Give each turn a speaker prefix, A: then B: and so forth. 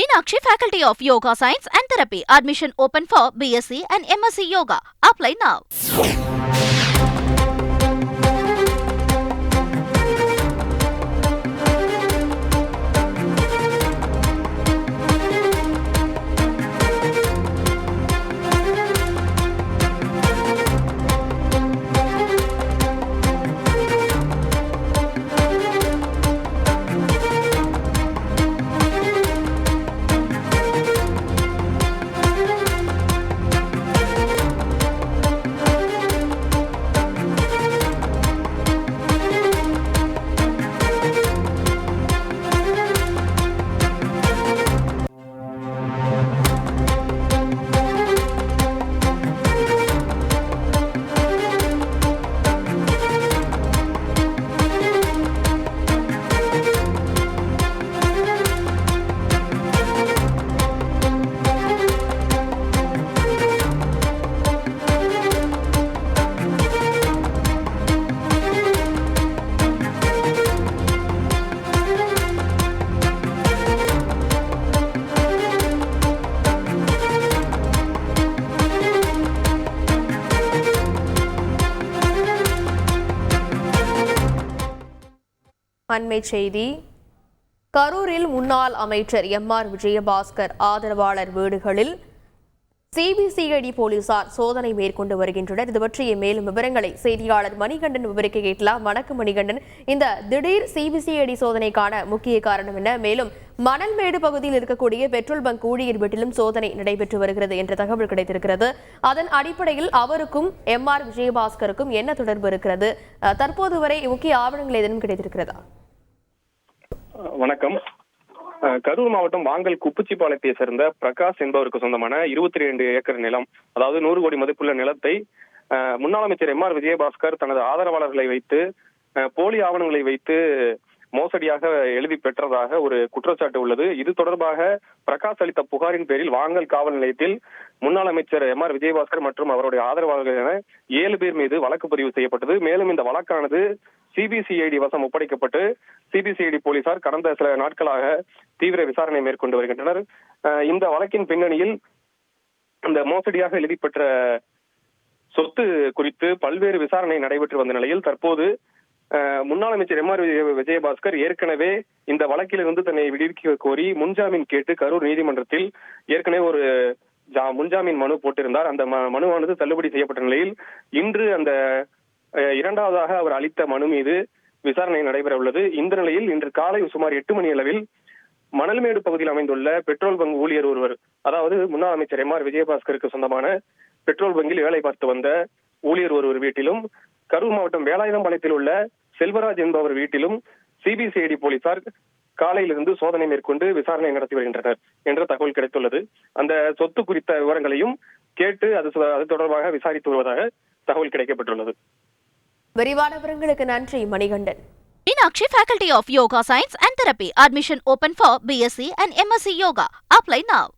A: Meenakshi Faculty of Yoga Science and Therapy. Admission open for BSc and MSc Yoga. Apply now.
B: அண்மை செய்தி. கரூரில் முன்னாள் அமைச்சர் MR. Vijayabaskar ஆதரவாளர் வீடுகளில் சிபிசிஐடி போலீசார் சோதனை மேற்கொண்டு வருகின்றனர். இது பற்றிய மேலும் விவரங்களை செய்தியாளர் மணிகண்டன் விவரிக்க கேட்கலாம். வணக்கம் மணிகண்டன், இந்த திடீர் சிபிசிஐடி சோதனைக்கான முக்கிய காரணம் என்ன? மேலும் மணல்மேடு பகுதியில் இருக்கக்கூடிய பெட்ரோல் பங்க் ஊழியர் வீட்டிலும் சோதனை நடைபெற்று வருகிறது என்ற தகவல் கிடைத்திருக்கிறது. அதன் அடிப்படையில் அவருக்கும் எம்.ஆர். விஜயபாஸ்கருக்கும் என்ன தொடர்பு இருக்கிறது? தற்போது வரை முக்கிய ஆவணங்கள் ஏதேனும் கிடைத்திருக்கிறதா?
C: வணக்கம். கரூர் மாவட்டம் வாங்கல் குப்புச்சிப்பாளையத்தை சேர்ந்த பிரகாஷ் என்பவருக்கு சொந்தமான 22 ஏக்கர் நிலம், அதாவது 100 கோடி மதிப்புள்ள நிலத்தை முன்னாள் அமைச்சர் எம்.ஆர். விஜயபாஸ்கர் தனது ஆதரவாளர்களை வைத்து போலி ஆவணங்களை வைத்து மோசடியாக எழுதி பெற்றதாக ஒரு குற்றச்சாட்டு உள்ளது. இது தொடர்பாக பிரகாஷ் அளித்த புகாரின் பேரில் வாங்கல் காவல் நிலையத்தில் முன்னாள் அமைச்சர் எம்.ஆர். விஜயபாஸ்கர் மற்றும் அவருடைய ஆதரவாளர்கள் என 7 பேர் மீது வழக்கு பதிவு செய்யப்பட்டது. மேலும் இந்த வழக்கானது சிபிசிஐடி வசம் ஒப்படைக்கப்பட்டு சிபிசிஐடி போலீசார் கடந்த சில நாட்களாக தீவிர விசாரணை மேற்கொண்டு வருகின்றனர். இந்த வழக்கின் பின்னணியில் இந்த மோசடியாக எழுதி பெற்ற சொத்து குறித்து பல்வேறு விசாரணை நடைபெற்று வந்த நிலையில் தற்போது முன்னாள் அமைச்சர் எம்.ஆர். விஜயபாஸ்கர் ஏற்கனவே இந்த வழக்கிலிருந்து தன்னை விடுவிக்க கோரி முன்ஜாமீன் கேட்டு கரூர் நீதிமன்றத்தில் ஏற்கனவே ஒரு முன்ஜாமீன் மனு போட்டிருந்தார். அந்த மனுவானது தள்ளுபடி செய்யப்பட்ட நிலையில் இன்று அந்த இரண்டாவதாக அவர் அளித்த மனு மீது விசாரணை நடைபெற உள்ளது. இந்த நிலையில் இன்று காலை சுமார் 8 மணி அளவில் மணல்மேடு பகுதியில் அமைந்துள்ள பெட்ரோல் பங்க் ஊழியர் ஒருவர், அதாவது முன்னாள் அமைச்சர் எம்.ஆர். விஜயபாஸ்கருக்கு சொந்தமான பெட்ரோல் பங்கில் வேலை பார்த்து வந்த ஊழியர் ஒருவர் வீட்டிலும் கரூர் மாவட்டம் வேலாயுதம்பாளையத்தில் உள்ள செல்வராஜ் என்பவர் வீட்டிலும் சிபிசிஐடி போலீசார் காலையிலிருந்து சோதனை மேற்கொண்டு விசாரணை நடத்தி வருகின்றனர் என்ற தகவல் கிடைத்துள்ளது. அந்த சொத்து குறித்த விவரங்களையும் கேட்டு அது தொடர்பாக விசாரித்து வருவதாக தகவல் கிடைக்கப்பட்டுள்ளது.
B: விரிவான விவரங்களுக்கு நன்றி Manikandan.
A: Meenakshi Faculty of Yoga Science and Therapy. Admission open for BSc and MSc Yoga. Apply now.